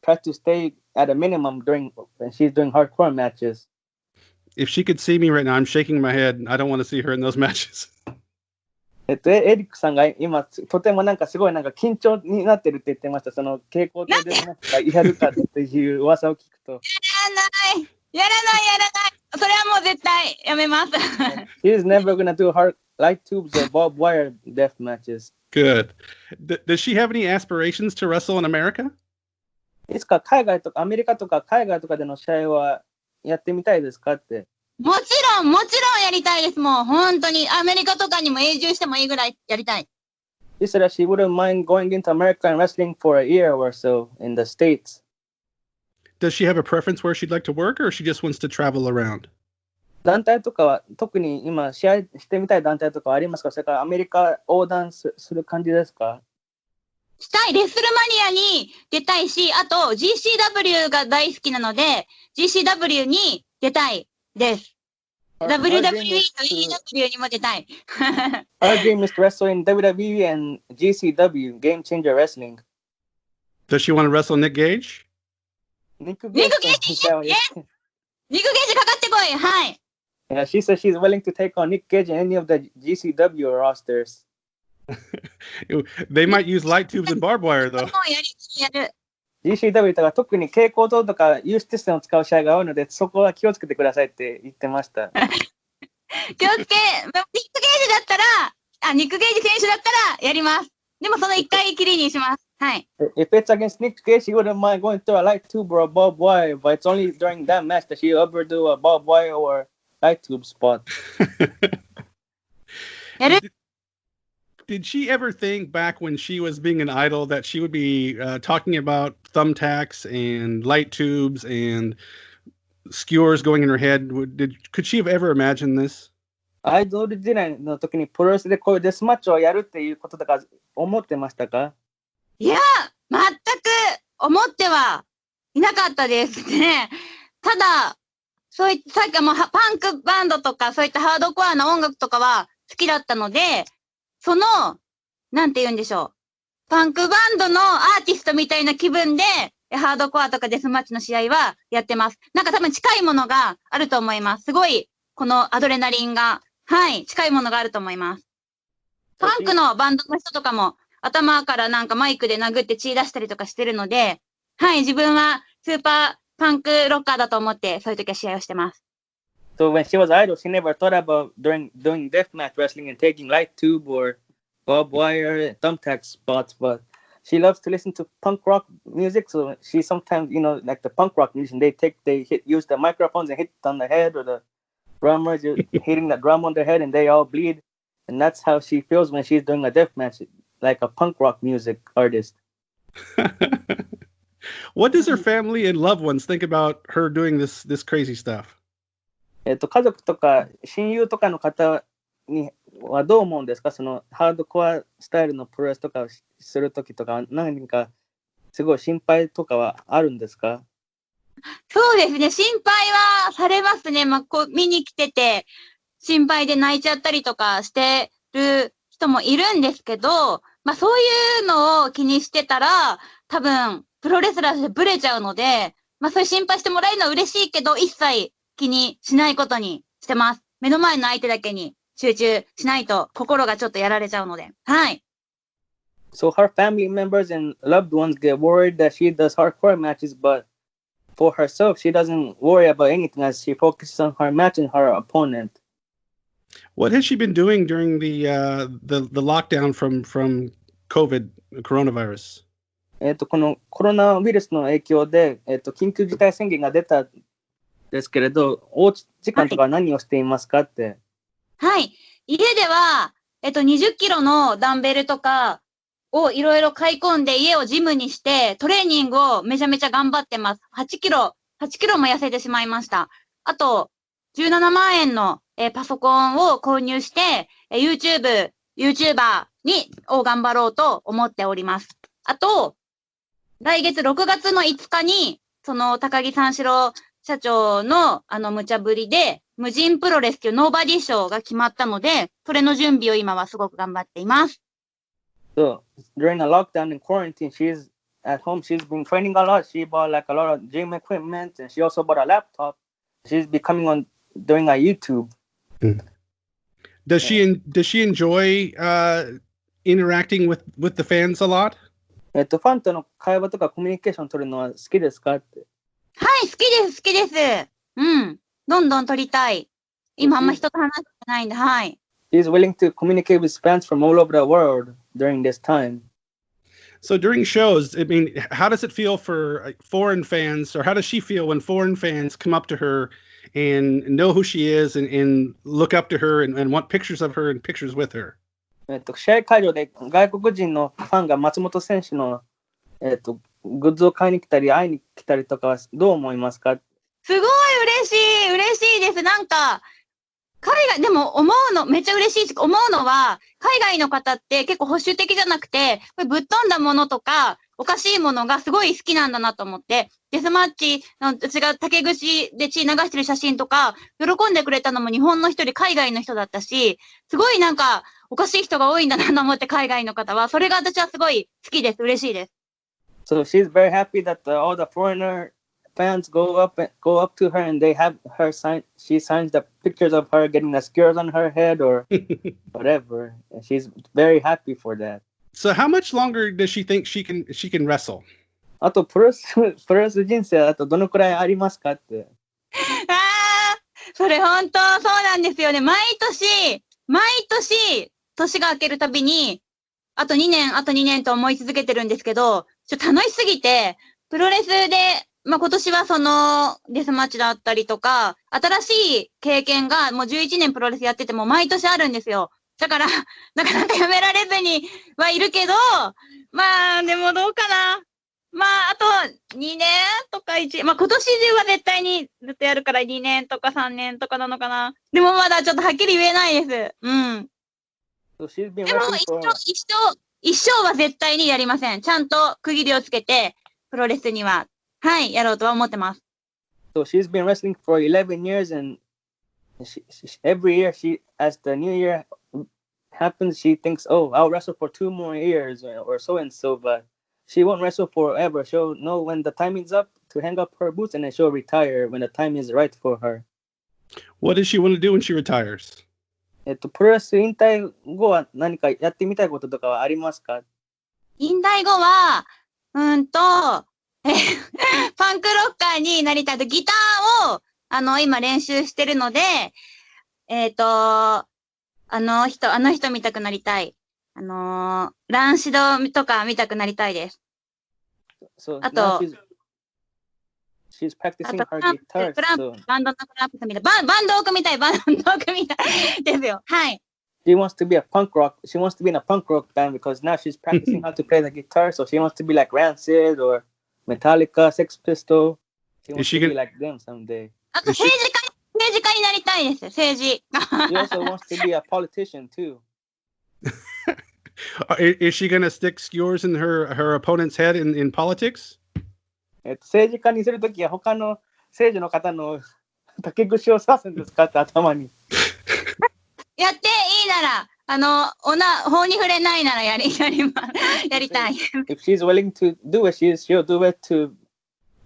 try to stay at a minimum when she's doing hardcore matches. If she could see me right now, I'm shaking my head. I don't want to see her in those matches. エリックさんが今とてもなんかすごいなんか緊張になってるって言ってました。その稽古場でなんかやるかっていう噂を聞くと。やらない。それはもう絶対やめます。She's never gonna do light tubes or barbed wire death matches. Good. Does she have any aspirations to wrestle in America? いつかアメリカとか海外とかでの試合はやってみたいですかって。もちろんやりたいです。もう本当にアメリカとかにも永住してもいいぐらいやりたい。She said that she wouldn't mind going into America and wrestling for a year or so in the States. Does she have a preference where she'd like to work, or she just wants to travel around? 団体とかは特に今試合してみたい団体とかありますか？それからアメリカ横断する感じですか？したい。レッスルマニアに出たいし、あと GCW が大好きなので GCW に出たいです。WWE と EW にも出たい。Our dream is to wrestle in WWE and GCW, Game Changer Wrestling. Does she want to wrestle Nick Gage? ニックゲージかかってこい。はい。Yeah, she says she's willing to take on Nick Gage and any of the GCW rosters. They might use light tubes and barbed wire, though. やる。GCW とか特に蛍光灯とか有刺鉄線を使う試合が多いので、そこは気をつけてくださいって言ってました。気をつけ、ニックゲージだったら、ニックゲージ選手だったらやります。でもその一回きりにします。はい。If it's against Nick Gage, she wouldn't mind going through a light tube or a barbed wire, but it's only during that match that she ever do a barbed wire or light tube spot. やる。 Did she ever think back when she was being an idol that she would be talking about thumbtacks and light tubes and skewers going in her head? Could she have ever imagined this? アイドル時代の時にプロレスでこういうデスマッチをやるっていうこととか思ってましたか？いや、全く思ってはいなかったですね。ただ、さっきもパンクバンドとかそういったハードコアな音楽とかは好きだったので、なんて言うんでしょう。パンクバンドのアーティストみたいな気分で、ハードコアとかデスマッチの試合はやってます。なんか多分近いものがあると思います。すごい、このアドレナリンが、はい、近いものがあると思います。パンクのバンドの人とかも、頭からなんかマイクで殴って血出したりとかしてるので、はい、自分はスーパーパンクロッカーだと思って、そういう時は試合をしてます。So when she was idol, she never thought about doing deathmatch wrestling and taking light tube or barbed wire, thumbtack spots, but she loves to listen to punk rock music. So she sometimes, like the punk rock musician, use the microphones and hit it on the head, or the drummers hitting the drum on their head and they all bleed. And that's how she feels when she's doing a deathmatch, like a punk rock music artist. What does her family and loved ones think about her doing this crazy stuff? 家族とか親友とかの方にはどう思うんですか？そのハードコアスタイルのプロレスとかをするときとか、何かすごい心配とかはあるんですか？そうですね。心配はされますね。見に来てて、心配で泣いちゃったりとかしてる人もいるんですけど、そういうのを気にしてたら、多分、プロレスラーとしてブレちゃうので、そういう心配してもらえるのは嬉しいけど、一切気にしないことにしてます。目の前の相手だけに集中しないと、心がちょっとやられちゃうので。はい。So her family members and loved ones get worried that she does hardcore matches, but for herself, she doesn't worry about anything as she focuses on her match and her opponent. What has she been doing during the lockdown from COVID, coronavirus? このコロナウイルスの影響で、緊急事態宣言が出たんですけれど、おうち時間とか何をしていますかって。はい。家では、20キロのダンベルとかをいろいろ買い込んで家をジムにしてトレーニングをめちゃめちゃ頑張ってます。8キロも痩せてしまいました。あと、17万円のパソコンを購入して、YouTuber を頑張ろうと思っております。あと、来月6月の5日に、その高木三四郎社長の無茶ぶりで、無人プロレスっていうノーバディ賞が決まったので、それの準備を今はすごく頑張っています。So, during the lockdown and quarantine, she's at home. She's been training a lot. She bought like a lot of gym equipment and she also bought a laptop. She's becoming on doing a YouTube. Does she enjoy interacting with the fans a lot? ファンとの会話とかコミュニケーション取るのは好きですかって。はい、好きです。うん。どんどん取りたい。今あんま人と話してないんで、はい。She's willing to communicate with fans from all over the world during this time. So during shows, I mean, how does it feel for foreign fans, or how does she feel when foreign fans come up to her and know who she is and look up to her and want pictures of her and pictures with her? 試合会場で外国人のファンが松本選手の、グッズを買いに来たり会いに来たりとかはどう思いますか？すごい嬉しいです。なんか、でもめっちゃ嬉しいし、思うのは、海外の方って結構保守的じゃなくて、これぶっ飛んだものとか、おかしいものがすごい好きなんだなと思って、デスマッチ、私が竹串で血流してる写真とか、喜んでくれたのも日本の人で海外の人だったし、すごいなんか、おかしい人が多いんだなと思って、海外の方は。それが私はすごい好きです。嬉しいです。So she's very happy that all the foreigner fans go up to her and they have her sign. She signs the pictures of her getting the skewers on her head or whatever. And she's very happy for that. So how much longer does she think she can wrestle? あとプロレス人生あとどのくらいありますかって。それ本当そうなんですよね。毎年年が明けるたびにあと2年と思い続けてるんですけど、楽しすぎてプロレスで今年はそのデスマッチだったりとか、新しい経験がもう11年プロレスやってても毎年あるんですよ。だから、なかなかやめられずにはいるけど、でもどうかな。あと2年とか今年中は絶対にずっとやるから2年とか3年とかなのかな。でもまだちょっとはっきり言えないです。うん。でも一生は絶対にやりません。ちゃんと区切りをつけて、プロレスには。はい、やろうとは思ってます。So she's been wrestling for 11 years and every year as the new year happens, she thinks, oh, I'll wrestle for 2 more years or so and so, but she won't wrestle forever. She'll know when the time is up to hang up her boots and then she'll retire when the time is right for her. What does she want to do when she retires? プロレス引退後は何かやってみたいこととかはありますか？引退後は、パンクロッカーになりたいと、ギターを、今練習してるので、あの人見たくなりたい。ランシドとか見たくなりたいです。あと、She's practicing her guitar. バンドのクランプみたい。バンドを組みたいですよ。はい。She wants to be a punk rock. She wants to be in a punk rock band because now she's practicing how to play the guitar. So she wants to be like Rancid or Metallica, Sex Pistol. She Is wants she to be gonna- like them someday. あと Is she- 政治家になりたいです。政治。 She also wants to be a politician too. Is she going to stick skewers in her opponent's head in politics? 政治家にするときは他の政治の方の竹串を刺すんですかって頭に。やっていいなら、法に触れないならやりたい。If she's willing to do it, she'll do it to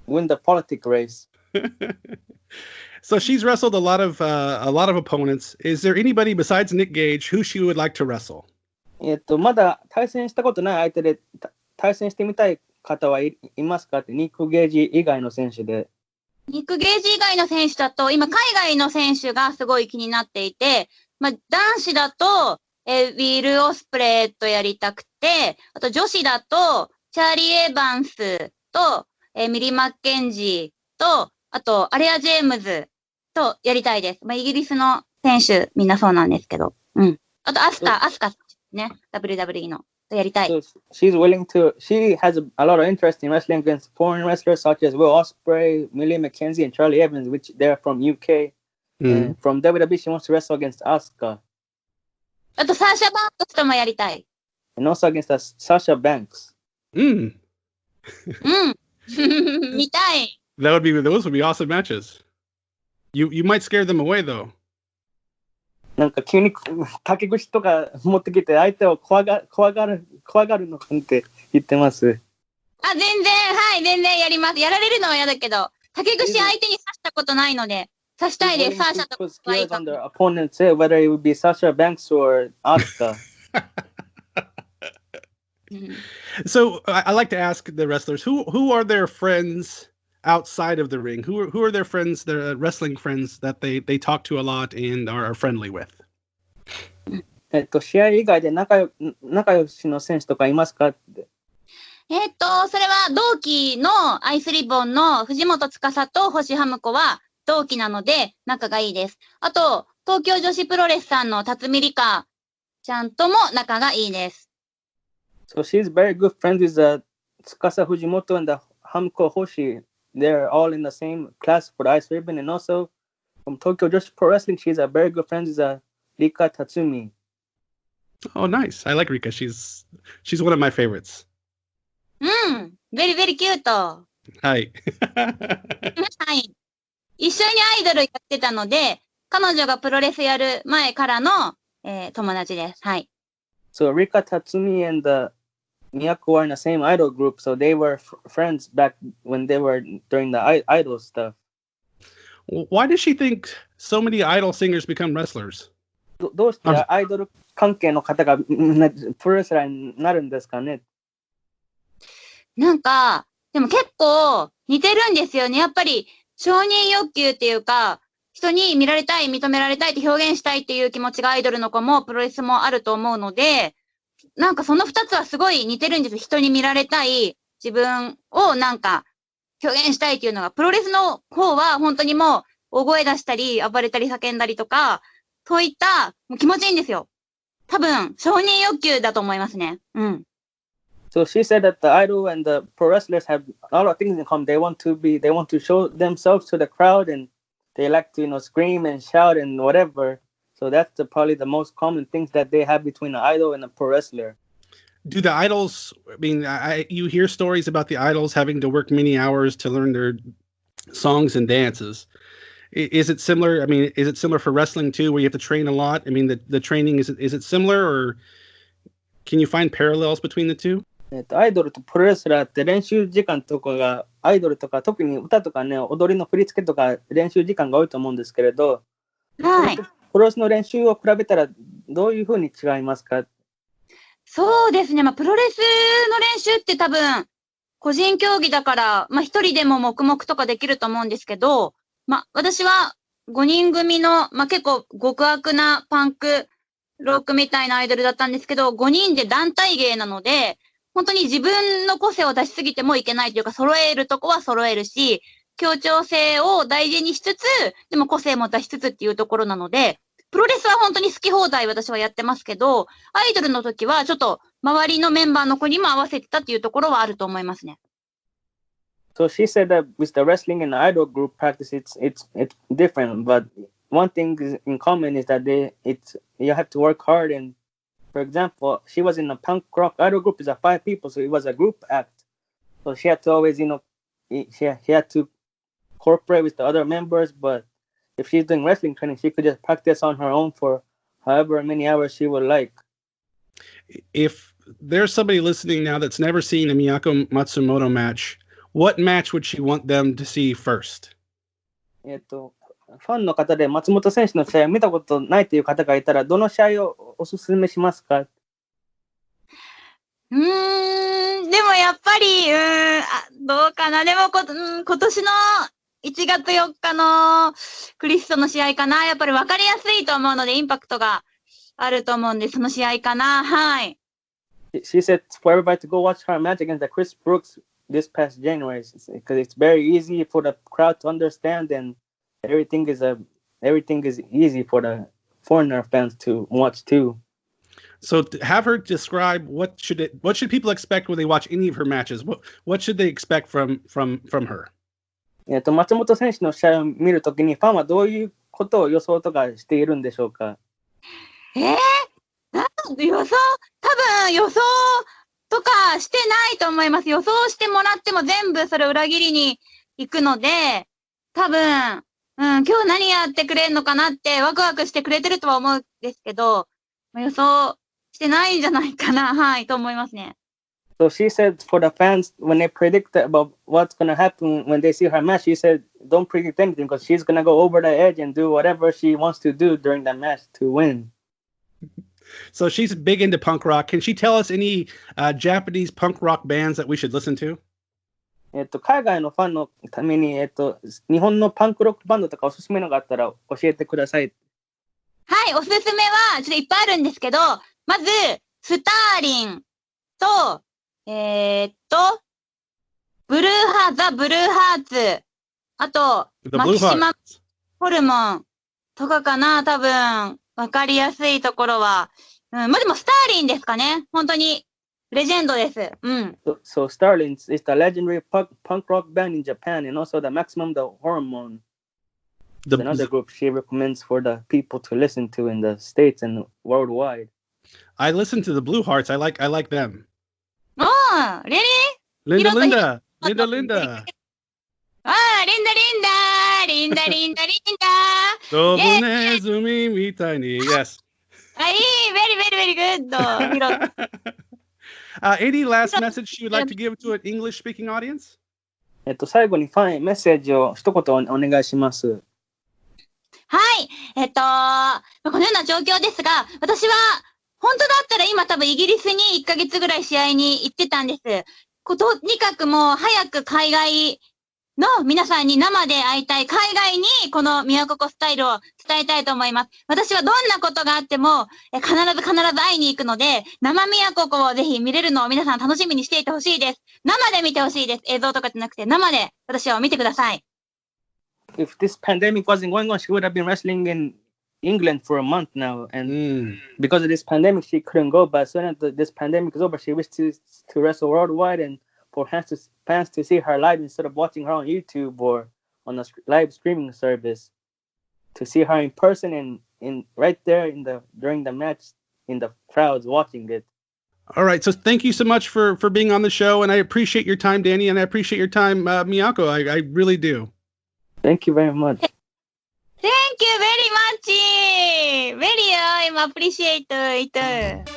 win the politic race. So she's wrestled a lot of opponents. Is there anybody besides Nick Gage who she would like to wrestle? まだ対戦したことない相手で対戦してみたい方はいますかって、ニック・ゲージ以外の選手で。ニック・ゲージ以外の選手だと、今海外の選手がすごい気になっていて、まあ、男子だと、ウィル・オスプレイとやりたくて、あと女子だと、チャーリー・エヴァンスと、ミリ・マッケンジーと、あと、アレア・ジェームズとやりたいです。まあ、イギリスの選手、みんなそうなんですけど。うん。あと、アスカね。WWE の。とやりたい。So she has a lot of interest in wrestling against foreign wrestlers such as Will Ospreay, Millie McKenzie, and Charlie Evans, which they're from UK. And from WWE, she wants to wrestle against Asuka. あと、サーシャ・バンクスともやりたい。And also against Sasha Banks. うん。見たい。Those would be awesome matches. You might scare them away though. なんか急に竹串とか持ってきて相手を怖がるのかって言ってます。全然やります。やられるのは嫌だけど、竹串相手に刺したことないので、刺したいです。サーシャとかはいいかも。Opponents say whether it would be Sasha Banks or Asuka. So I like to ask the wrestlers who are their friends outside of the ring. Who are their friends, their wrestling friends that they talk to a lot and are friendly with? 試合以外で仲良しの選手とかいますかって。それは同期のアイスリボンの藤本司と星ハム子は同期なので仲がいいです。あと、東京女子プロレスさんの辰巳梨花ちゃんとも仲がいいです。So she's very good friends with Tsukasa Fujimoto and the Hamuko Hoshi. They're all in the same class for the Ice Ribbon, and also from Tokyo Joshi Pro Wrestling, she's a very good friend with Rika Tatsumi. Oh, nice. I like Rika. She's one of my favorites. very very cute. はい。はい。一緒にアイドルやってたので、彼女がプロレスやる前からの、友達です。はい。So Rika Tatsumi and Miyako were in the same idol group, so they were friends back when they were during the idol stuff. Why does she think so many idol singers become wrestlers? どうしてアイドル関係の方がプロレスラーになるんですかね。なんか、でも結構似てるんですよね。やっぱり承認欲求っていうか、人に見られたい、認められたいって表現したいっていう気持ちがアイドルの子もプロレスもあると思うので、なんかその二つはすごい似てるんです。人に見られたい、自分をなんか表現したいっていうのが、プロレスの方は本当にもう大声出したり、暴れたり叫んだりとか、そういったもう気持ちいいんですよ。多分、承認欲求だと思いますね。So she said that the idol and the pro wrestlers have a lot of things in common. They want to show themselves to the crowd, and they like to, scream and shout and whatever. So that's probably the most common things that they have between an idol and a pro wrestler. Do the idols, you hear stories about the idols having to work many hours to learn their songs and dances. Is it similar? Is it similar for wrestling too, where you have to train a lot? The training, is it similar, or can you find parallels between the two? アイドルとプロレスラーって練習時間とかが、アイドルとか特に歌とかね、踊りの振り付けとか練習時間が多いと思うんですけれど、はい。プロレスの練習を比べたらどういうふうに違いますか？そうですね。プロレスの練習って多分、個人競技だから、一人でも黙々とかできると思うんですけど、私は5人組の、結構極悪なパンクロックみたいなアイドルだったんですけど、5人で団体芸なので、本当に自分の個性を出しすぎてもいけないというか、揃えるとこは揃えるし、協調性を大事にしつつ、でも個性も出しつつっていうところなので、プロレスは本当に好き放題私はやってますけど、アイドルの時はちょっと周りのメンバーの子にも合わせてたっていうところはあると思いますね。So she said that with the wrestling and the idol group practice, it's different. But one thing is in common is that you have to work hard. And for example, she was in a punk rock idol group. It's 5 people, so it was a group act. So she had to always, she had to cooperate with the other members. But if she's doing wrestling training, she could just practice on her own for however many hours she would like. If there's somebody listening now that's never seen a Miyako Matsumoto match, what match would she want them to see first? ファンの方で松本選手の試合を見たことないという方がいたら、どの試合をおすすめしますか？でもやっぱり、どうかな。でも今年の1月4日のクリスとの試合かな。やっぱり分かりやすいと思うので、インパクトがあると思うんで、その試合かな。はい。She said for everybody to go watch her match against the Chris Brookes this past January, because it's very easy for the crowd to understand, and everything is easy for the foreigner fans to watch too. So have her describe what should people expect when they watch any of her matches? What should they expect from her? 松本選手の試合を見るときにファンはどういうことを予想とかしているんでしょうか？多分予想とかしてないと思います。予想してもらっても全部それ裏切りに行くので、多分、今日何やってくれるのかなってワクワクしてくれてるとは思うんですけど、予想してないんじゃないかな、はい、と思いますね。So she said for the fans, when they predict about what's going to happen when they see her match, she said don't predict anything because she's going to go over the edge and do whatever she wants to do during that match to win. So she's big into punk rock. Can she tell us any Japanese punk rock bands that we should listen to? 海外のファンのために、日本のパンクロックバンドとかおすすめのがあったら教えてください。はい、おすすめはちょっといっぱいあるんですけど、まず、スターリンと、ブルーハーツ、あと、マキシマムホルモンとかかな、多分、わかりやすいところは。まあでも、スターリンですかね。本当に、レジェンドです。So Stardom is the legendary punk rock band in Japan, and also the Maximum the Hormone. Another group she recommends for the people to listen to in the States and worldwide. I listen to the Blue Hearts. I like them. Oh, really? Linda. リンダ。ドブネズミみたいに。Yes. Very good. Any last message you would like to give to an English-speaking audience? 最後にファンへメッセージを一言お願いします。はい。このような状況ですが、私は、本当だったら今多分イギリスに1ヶ月ぐらい試合に行ってたんです。とにかくもう早く海外の皆さんに生で会いたい。海外にこの宮古スタイルを伝えたいと思います。私はどんなことがあっても必ず会いに行くので、生宮古をぜひ見れるのを皆さん楽しみにしていてほしいです。生で見てほしいです。映像とかじゃなくて生で私を見てください。If this pandemic wasn't going on, she would have been wrestling in England for a month now. And because of this pandemic, she couldn't go. But as soon as this pandemic is over, she wished to wrestle worldwide and for fans to see her live instead of watching her on YouTube or on a live streaming service, to see her in person and in right there during the match in the crowds watching it. All right, so thank you so much for being on the show, and I appreciate your time, Danny, and I appreciate your time, Miyako. I really do. Thank you very much. Thank you very much. I'm appreciate it.